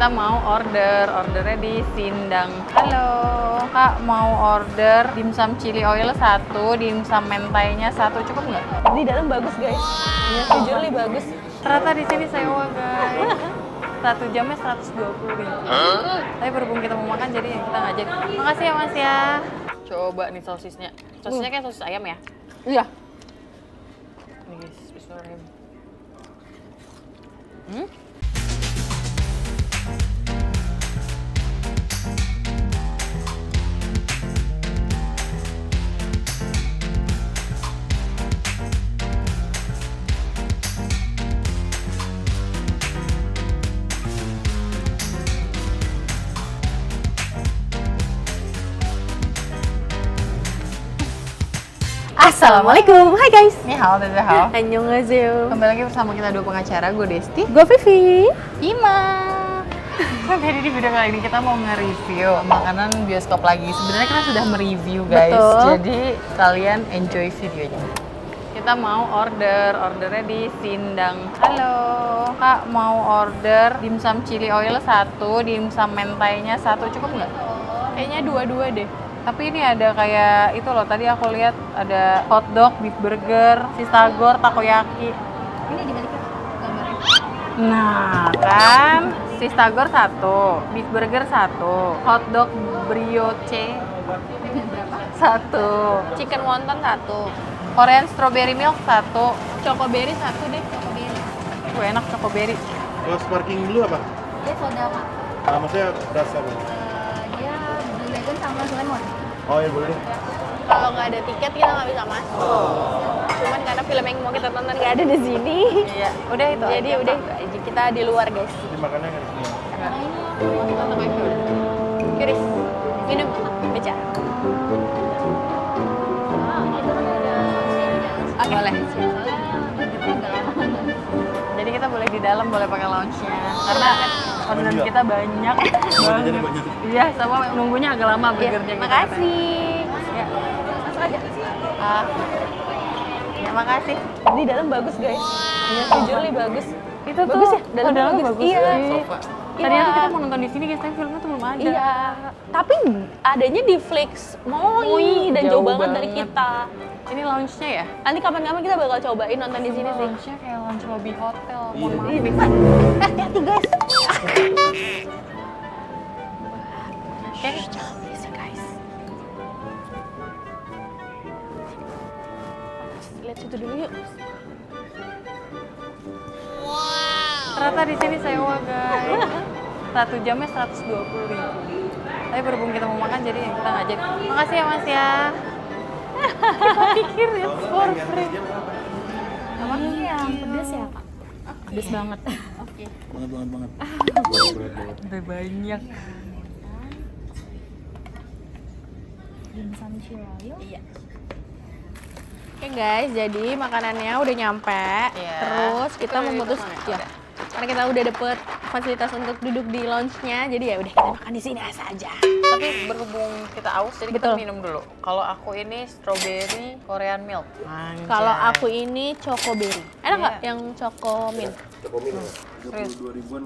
Kita mau ordernya di Sindang. Halo, Kak mau order dimsum chili oil 1, dimsum mentainya 1, cukup nggak? Di dalam bagus guys. Iya, jujur nih bagus. Ternyata di sini sewa guys. 1 jamnya 120.000. Tapi berhubung kita mau makan jadi kita nggak jadi. Makasih ya Mas ya. Coba nih sosisnya. Sosisnya kayak sosis ayam ya? Iya. Nih guys, bismillahirrahmanirrahim. Assalamualaikum, hai guys. Ini hal, hal. Annyeonghaseyo. Kembali lagi bersama kita dua pengacara, gue Desti. Gue Vivi. Ima. Jadi di video kali ini kita mau nge-review makanan bioskop lagi. Sebenarnya kita sudah mereview guys. Betul. Jadi kalian enjoy videonya. Kita mau ordernya di Sindang. Halo, Kak mau order dimsum chili oil 1, dimsum mentainya 1, cukup nggak? Kayaknya dua-dua deh. Tapi ini ada kayak itu loh, tadi aku lihat ada hotdog, beef burger, sistagor, takoyaki. Ini dibalikin gambarnya. Nah, kan sistagor 1, beef burger 1, hotdog brioche 1, Chicken wonton 1, Korean strawberry milk 1. chocoberry 1 deh, chocoberry. Enak chocoberry. Kalau sparking blue apa? Dia soda Pak. Maksudnya rasa apa? Dia blue dragon sama lemon. Oh ya boleh. Kalau nggak ada tiket kita nggak bisa masuk. Cuman karena film yang mau kita tonton nggak ada di sini. Iya, udah itu. Jadi aja. udah itu aja. Kita di luar guys. Jadi makannya nggak di sini. Kita takoyaki udah. Kiris, minum, baca. Oke, boleh. Jadi kita boleh di dalam, boleh pakai lounge-nya. Karena orderan juga. kita banyak Jadi banget. banyak. Iya, sama nunggunya agak lama burgernya kita. Makasih. Ya. Masuk aja. Ya, makasih. Di dalam bagus guys. Iya, jujur nih bagus. Itu Bagus tuh, ya? Dalamnya dalamnya bagus. bagus. Iya. Sofa. Tadinya tuh Iya. kita mau nonton di sini guys, tapi filmnya tuh belum ada. Iya. Tapi adanya di Flix Moi dan jauh banget dari kita. Ini lounge-nya ya? Nanti kapan-kapan kita bakal cobain nonton di sini sih. Lounge-nya kayak lounge lobby hotel. Mohon maaf. Ini bisa. Hati-hati guys. Kayak Jangan berisik guys. Lihat situ dulu yuk. ternyata di sini sewa guys. 1 jamnya 120.000. Tapi berhubung kita mau makan jadi kita nggak jadi. Makasih ya Mas ya. Kita pikir it's for free. Ini yang pedas ya Kak? Pedes banget. Banget. Udah banyak. Dimsum chili. Iya. Oke guys, jadi makanannya udah nyampe. Iya. Terus kita Itu memutus pesannya, ya. udah. Karena kita udah dapet fasilitas untuk duduk di lounge-nya, jadi ya udah kita makan di sini saja. Tapi berhubung kita aus jadi Betul. kita minum dulu. Kalau aku ini strawberry Korean milk. Anjay. Kalau aku ini chocoberry. Enak nggak Iya. yang choco mint? Serius.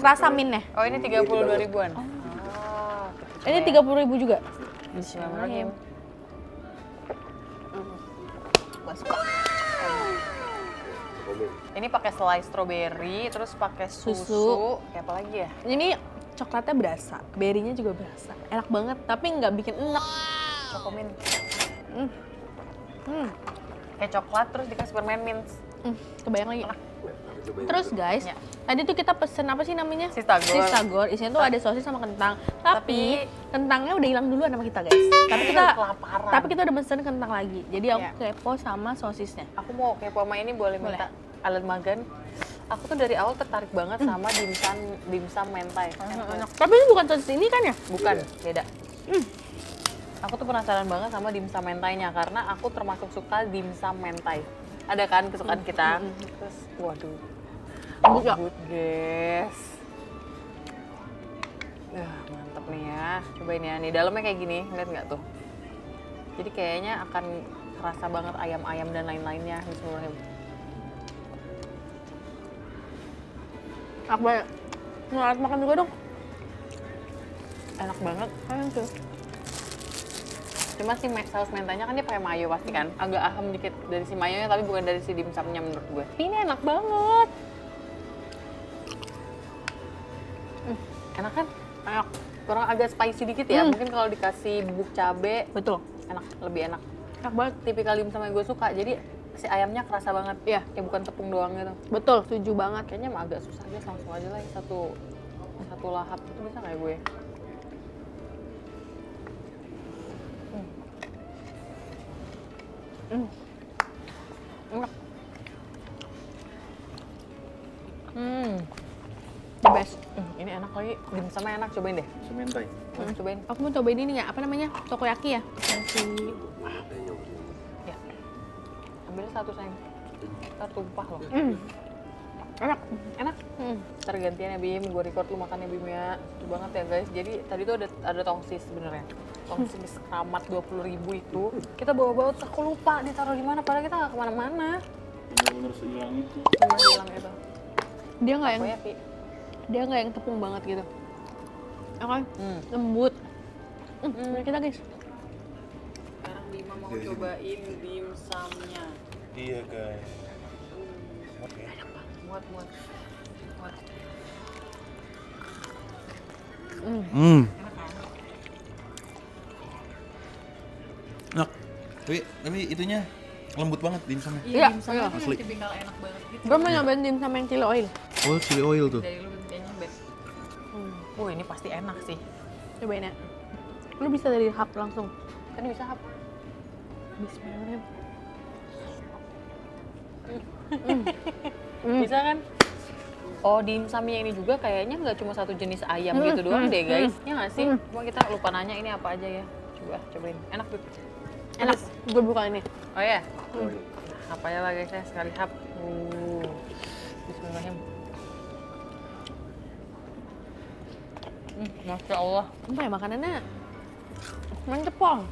Rasa mint-nya. Oh ini 32 ribuan. Oh, Ini 30.000 juga. Bismillahirrahmanirrahim. Gua suka. Ini pakai selai strawberry, terus pakai susu. Susu. Kayak apa lagi ya? Ini coklatnya berasa, berry-nya juga berasa. Enak banget, tapi nggak bikin enak. Chocomin. Hmm. Kayak coklat terus dikasih permen mint. Kebayang lagi. Terus guys, Ya. tadi tuh kita pesen apa sih namanya? Sistagor. Sistagor. Isinya tuh ada sosis sama kentang. Tapi kentangnya udah hilang duluan sama kita guys. Tapi Kita kita udah kelaparan. tapi kita udah pesen kentang lagi. Jadi aku Ya. kepo sama sosisnya. Aku mau kepo sama ini boleh minta alat magan. Aku tuh dari awal tertarik banget sama dimsum mentai. Tapi ini bukan sosis ini kan ya? Bukan, beda. Aku tuh penasaran banget sama dimsum mentainya karena aku termasuk suka dimsum mentai. Ada kan kesukaan kita. Terus waduh. Bagus ya? Good guys. Mantep nih ya. Cobain ya. Nih dalamnya kayak gini, lihat nggak tuh? Jadi kayaknya akan kerasa banget ayam-ayam dan lain-lainnya. Bismillahirrahmanirrahim. Aku banyak. Ngelat makan juga dong. Enak banget. Enak tuh. Cuma si saus mentanya kan dia pakai mayo pasti kan. Agak asam dikit dari si mayonya tapi bukan dari si dimsumnya menurut gue. Ini enak banget. Enak kan? Enak. Kurang agak spicy dikit ya. Mungkin kalau dikasih bubuk cabe, betul. Enak, lebih enak. Enak banget. Tipikal dimsum yang gue suka. Jadi si ayamnya kerasa banget. Iya. Kayak bukan tepung doang gitu. Betul, setuju banget. Kayaknya emang agak susah aja, langsung aja lah satu lahap itu bisa kayak gue. Enak. The best. Ini enak lagi. Dimsumnya enak, cobain deh. Sementai. Cobain. Aku mau cobain ini nggak? Apa namanya? Takoyaki ya? Ya. Ambil satu sayang. Ntar tumpah loh. Enak. Enak. Ntar gantian ya Bim, gue record lu makan ya Bim ya. Seru banget ya guys. Jadi tadi tuh ada tongsis sebenarnya. Tongsis keramat 20.000 itu. Kita bawa-bawa terus aku lupa ditaruh di mana. Padahal kita nggak kemana-mana. Bener-bener sehilang itu. Cuma hilang itu. Dia nggak yang Takoyaki. dia nggak yang tepung banget gitu. Oke, lembut. Mari kita guys. Sekarang Bima mau cobain dimsumnya. Iya guys. Oke. Muat. Enak. Tapi itunya lembut banget dimsumnya. Iya, Dimsumnya tuh Asli. yang tipikal enak banget gitu. Gue mau nyobain dimsum yang chili oil. Oh, chili oil tuh. Dari lu kayaknya best. ini pasti enak sih. Cobain ya. Lu bisa dari hap langsung. Kan bisa hap. Bismillahirrahmanirrahim. Bisa kan? Oh, dimsumnya ini juga kayaknya nggak cuma satu jenis ayam gitu doang deh guys. Ya nggak sih? Cuma kita lupa nanya ini apa aja ya. Cobain. Enak tuh. Enak. Gue buka ini. Oh ya? Apa ya lah guys ya, sekali hap. Bismillahirrahmanirrahim. Masya Allah. Apa ya makanannya? Mantep, Pong.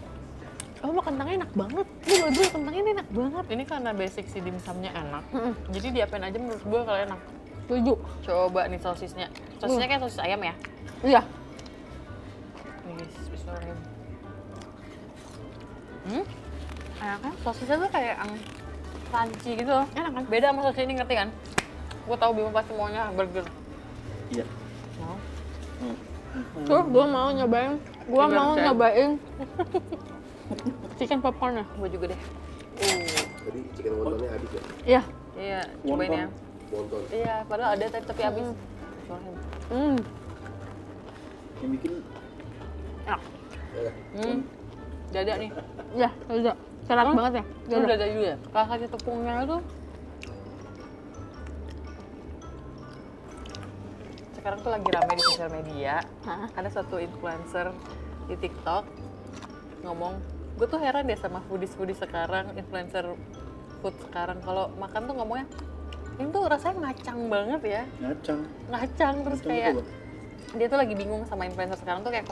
Oh, kentangnya enak banget. Dulu kentangnya ini enak banget. Ini karena basic si dimsumnya enak. Jadi diapain aja menurut gue kalau enak. Setuju. Coba nih sosisnya. Sosisnya kayak sosis ayam ya? Iya. Nih guys, bismillahirrahmanirrahim. Enak kan? Sosisnya tuh kayak yang crunchy gitu loh. Enak kan? Beda sama sosis ini, ngerti kan? Gue tahu Bima pasti maunya burger. Iya. Mau? Tuh, gue mau nyobain. Gue Ini mau baru nyobain chicken popcorn ya. Gue juga deh. Tadi chicken wontonnya habis ya? Iya. Iya, cobain ya. Wonton. Iya, padahal ada tapi habis. Bismillahirrahmanirrahim. Yang bikin Enak. Dada nih. Iya, udah. Serat banget ya. Itu dada juga ya? Kalau kasih tepungnya itu sekarang tuh lagi rame di sosial media. Ada satu influencer di TikTok ngomong, gue tuh heran deh sama foodies sekarang, influencer food sekarang. Kalau makan tuh ngomongnya, ini tuh rasanya ngacang banget ya. Ngacang terus Ngacang kayak itu dia tuh lagi bingung sama influencer sekarang tuh kayak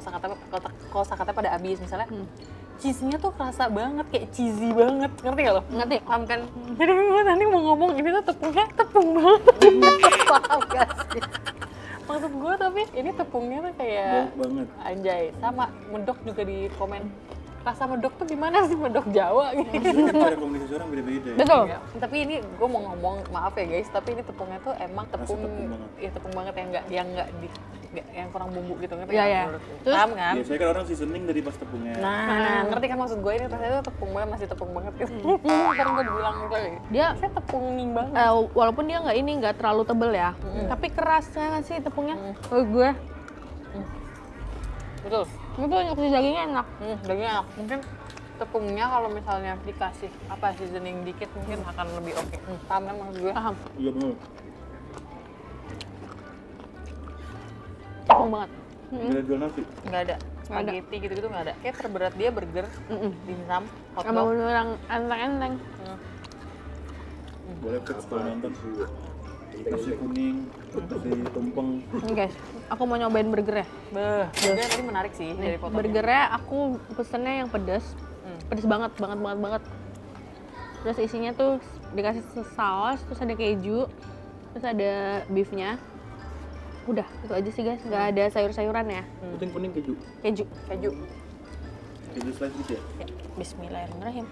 kosakata pada habis. Misalnya cheese-nya tuh kerasa banget, kayak cheesy banget, ngerti gak lo? Ngerti. Paham kan? Jadi gue tadi mau ngomong, ini tuh tepungnya tepung banget. Paham gak sih? Maksud gue tapi ini tepungnya tuh kayak bau banget. anjay. Sama medok juga di komen, rasa medok tuh gimana sih, medok Jawa gitu. Kan cara komunikasi orang beda-beda ya. Betul. Ya, tapi ini gue mau ngomong, maaf ya guys, tapi ini tepungnya tuh emang tepung, tepung banget. ya tepung banget yang yang kurang bumbu gitu, ngerti Iya, nggak iya. menurut lu? Terus? Paham kan? Biasanya kan orang seasoning dari pas tepungnya. Nah, ngerti kan maksud gue, ini rasanya tuh tepung banget, masih tepung banget gitu. Sekarang gue dibilang kayak Dia saya tepung nih banget. walaupun dia nggak terlalu tebel ya, tapi kerasnya nggak sih tepungnya? Menurut gue, Betul. betul nyukur dagingnya enak. Dagingnya enak. Mungkin tepungnya kalau misalnya dikasih apa seasoning dikit mungkin akan lebih oke. Paham kan maksud gue? Paham. Iya benar. Tepung banget. Gak jual nasi. Nggak ada. Nggak ada. Spaghetti gitu-gitu nggak ada. Kayak terberat dia burger, dimsum, Sama hotdog. bener yang enteng-enteng. Boleh fix kalau nonton. Nasi kuning, nasi tumpeng. Nih guys, aku mau nyobain burger ya. Burger tadi menarik sih dari fotonya. Burgernya aku pesennya yang pedas. Pedas banget. Terus isinya tuh dikasih saus, terus ada keju, terus ada beefnya. Udah, itu aja sih guys. Nggak ada sayur-sayuran ya. Penting kuning keju. Keju. Keju. Keju slice gitu ya? Ya, bismillahirrahmanirrahim.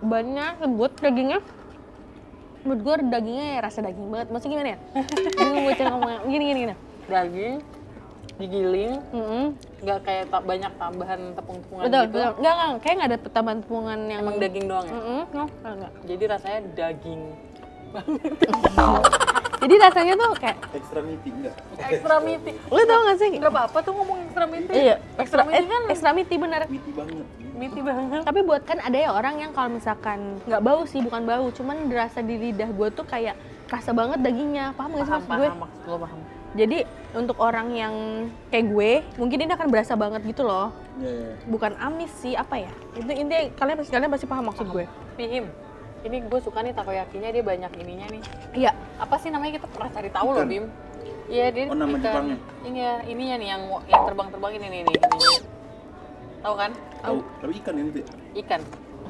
Bannya lembut dagingnya. Menurut gue dagingnya ya rasa daging banget. Maksudnya gimana ya? Bingung gue cara ngomongnya. Gini. Daging digiling, Mm-mm. nggak kayak banyak tambahan tepung-tepungan Betul, gitu. betul. Enggak, kayak nggak ada tambahan tepungan yang... Emang daging doang ya? Enggak. Jadi rasanya daging. Jadi rasanya tuh kayak... Extra meaty enggak? Extra meaty. Lu tau gak sih? Nggak apa-apa tuh ngomong extra meaty. Iya, Extra meaty kan extra meaty bener. Meaty banget. meaty banget. Tapi buat kan ada ya orang yang kalau misalkan nggak bau sih, bukan bau, cuman dirasa di lidah gue tuh kayak kerasa banget dagingnya. Paham gak sih maksud gue? Paham, maksud lo paham. Jadi untuk orang yang kayak gue, mungkin ini akan berasa banget gitu loh. Iya. Bukan amis sih, apa ya? Itu intinya kalian pasti paham maksud gue. Pihim. Ini gue suka nih takoyakinya, dia banyak ininya nih. Iya. Apa sih namanya, kita pernah cari tahu loh, Ikan. Bim. Iya, dia Oh, nama Jepangnya? Ini ya, ininya nih yang terbang-terbang ini nih. Tahu kan? Tahu, tapi ikan ini deh. Ikan.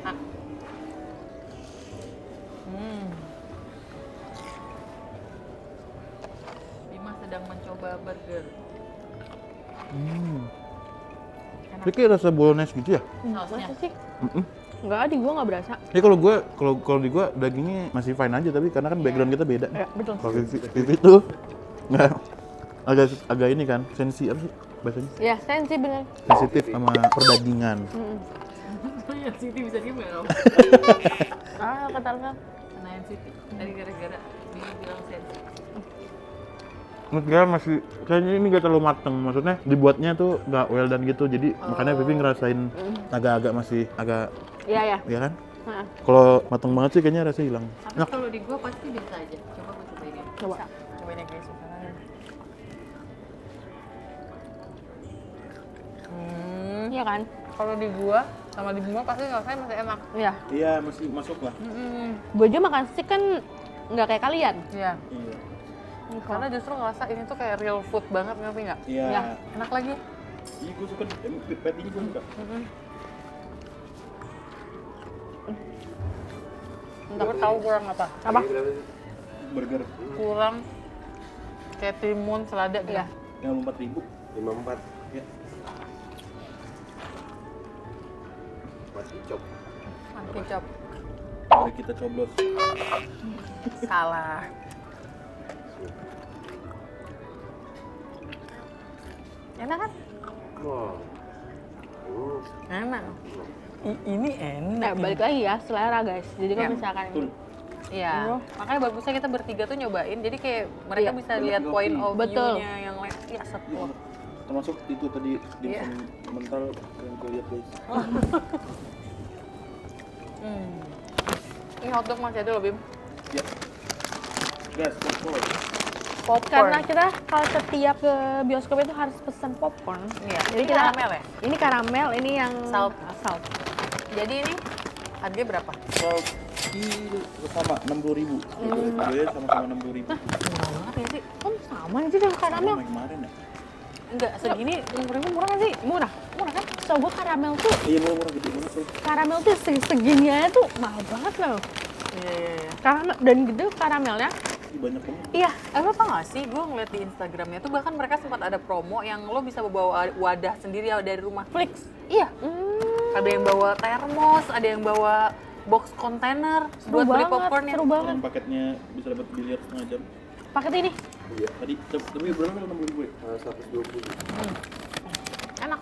Ah. Bima sedang mencoba burger. Ini kayak rasa bolognese gitu ya? Sausnya. Masa sih? Mm-mm. Enggak, di gue nggak berasa. Ini kalau di gua dagingnya masih fine aja, tapi karena kan background kita beda. Ya, betul. Kalau Vivi tuh nggak agak ini kan, sensi apa sih bahasanya? Ya, sensi bener. Sensitif sama perdagingan. Ya, Siti bisa diem ya kamu? Kata lu kan. Kenain Siti. Tadi gara-gara Bima bilang sensi. Menurut gue masih kayaknya ini gak terlalu mateng, maksudnya dibuatnya tuh nggak well done gitu, jadi makanya Vivi ngerasain agak-agak masih agak, Iya, ya. ya kan? Nah, Kalau mateng banget sih kayaknya rasanya hilang. Tapi Enak. kalau di gua pasti biasa aja. Coba gua cobain ya. Coba. Cobain ya guys. iya kan? Kalau di gua sama di Bima pasti rasanya masih enak. Iya. Iya, masih masuk lah. Gue aja makan steak kan nggak kayak kalian. Iya. Iya. Karena justru ngerasa ini tuh kayak real food banget, ngerti nggak? Iya. Ya. Enak lagi. Iya, gue suka patty gue suka. Entah tahu kurang apa? Apa? Burger Kurang kayak timun, selada gitu. Iya. 54.000. 54. Ya. Masih cop. Kecap. Mari kita coblos. Salah. Enak kan? Wah. Enak. Ini enak. Balik lagi ya, selera guys. Jadi kalau Ya, misalkan Betul. Iya. Makanya bagusnya kita bertiga tuh nyobain. Jadi kayak mereka Iya. bisa Banyak lihat kopi. point of Betul. view-nya yang lain. Iya, setuju. Termasuk itu tadi Iya. dimsum mental yang gue lihat guys. Ini hotdog masih ada loh, Bim. Ya. Gas, popcorn. Popcorn. karena kita kalau setiap ke bioskop itu harus pesan popcorn. Iya. Jadi Ini kita karamel ya? Ini karamel, ini yang Salt. salt. Jadi ini harganya berapa? Ini sama 60.000. Gue sama-sama 60.000. Murah banget ya sih. Kok sama sih dengan karamel? Sama kemarin ya? Enggak, segini 60.000 murah nggak sih? Murah. Murah kan? So gue karamel tuh, Iya, murah gede banget tuh. karamel tuh segininya tuh mahal banget loh. Iya. Karamel dan gede karamelnya. Ih, banyak banget. Iya, Lo tau gak sih, gue ngeliat di Instagramnya tuh bahkan mereka sempat ada promo yang lo bisa bawa wadah sendiri dari rumah. Flix. Iya. Ada yang bawa termos, ada yang bawa box kontainer buat beli popcornnya. seru banget. Dan paketnya bisa dapat biliar setengah jam. Paket ini Iya. Tadi, tapi berapa kan 60.000 ya? 120. enak.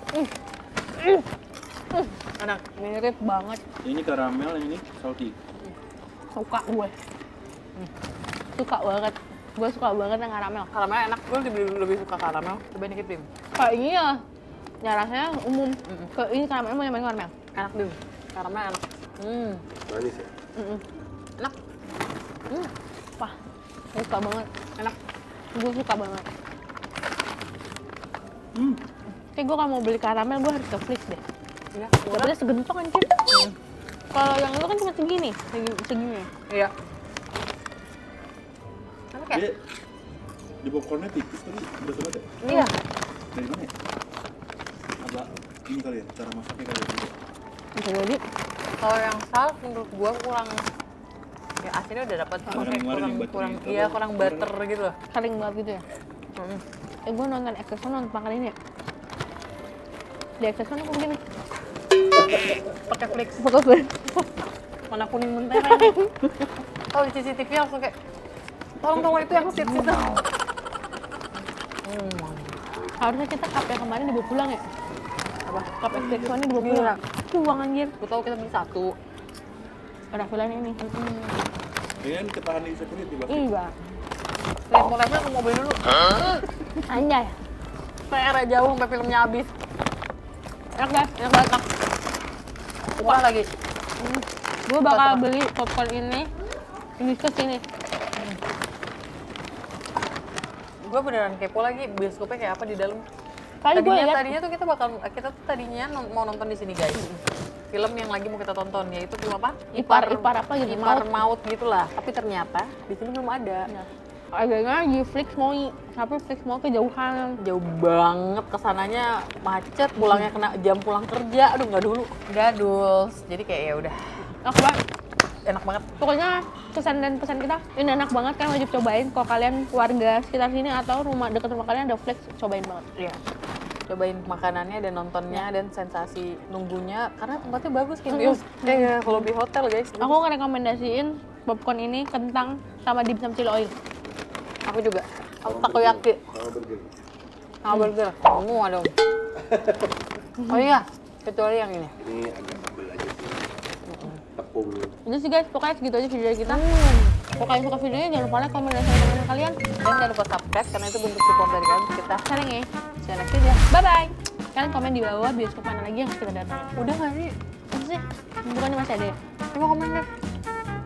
Enak. Mirip banget. Ini karamel, yang ini salty. Suka gue. Suka banget. Gue suka banget yang karamel. Karamel enak, gue lebih suka karamel. Coba dikit, Bim. Kayak ini ya rasanya umum. Ke ini karamel mau nyobain karamel. Enak, Bim. Karamel enak. Manis ya? Enak. Wah, suka banget. Enak. Gue suka banget. Kayak gue kalau mau beli karamel gue harus ke Flix deh. Iya, Dapetnya segentong anjir. Kalau yang itu kan cuma segini, segini. Iya. Enak ya? Dia di popcornnya tipis tapi berasa banget ya? Iya. Dari mana ya? Apa ini kali ya? Cara masaknya kali ya? Bisa jadi. Kalau yang salt menurut gua kurang, ya asinnya udah dapat, kurang butter gitu loh. Kering banget gitu ya. Gue nonton Exxon nonton makan ini ya. Di Exxon aku begini. Pakai flix, Fokus gue. mana kuning mentereng. Kalau di CCTV langsung kayak, tolong itu yang sit. Harusnya kita cup yang kemarin dibawa pulang ya. Apa? Cup Exxon ini dibawa pulang. Buang anjir. Gue tau kita beli satu. Udah pulang ini. Ini kan ketahan di security Bang. Iya. Lihat mau level ke mobil dulu. Anjay. PR jauh sampai filmnya habis. Enak guys, enak banget. Kuah lagi. Gue bakal beli popcorn ini ke sini. Gue beneran kepo lagi bioskopnya kayak apa di dalam. Tadi gue lihat Tadinya tuh kita tuh tadinya mau nonton di sini guys. Film yang lagi mau kita tonton yaitu film apa? ipar apa gitu, Ipar Maut gitulah. Tapi ternyata di sini belum ada. agaknya di Flix Moi, tapi Flix Moi kejauhan. Jauh banget kesananya, macet, pulangnya kena jam pulang kerja. Aduh nggak dulu. Gadul. Jadi kayak ya udah Enak banget. enak banget. Pokoknya kesan dan pesan kita ini enak banget kan, wajib cobain. Kalau kalian warga sekitar sini atau dekat rumah kalian ada Flix, cobain banget. Iya. Cobain makanannya dan nontonnya dan sensasi nunggunya karena tempatnya bagus kayak bioskop. Kayak kalau di hotel guys. Aku ngerekomendasiin popcorn ini kentang sama dimsum chili oil. Aku juga. Aku takoyaki sama burger. Semua dong. Oh iya, kecuali yang ini. Ini agak tebel aja sih. Tepung. Itu sih guys, pokoknya segitu aja video dari kita. Kalau kalian suka videonya jangan lupa like, komen, dan share teman kalian. Dan jangan lupa subscribe karena itu bentuk support dari kalian untuk kita. Saling ya. See you next video. Bye bye. Kalian komen di bawah bioskop mana lagi yang harus kita datangin. Udah nggak sih? Apa sih? Bukannya masih ada ya? Coba komen deh.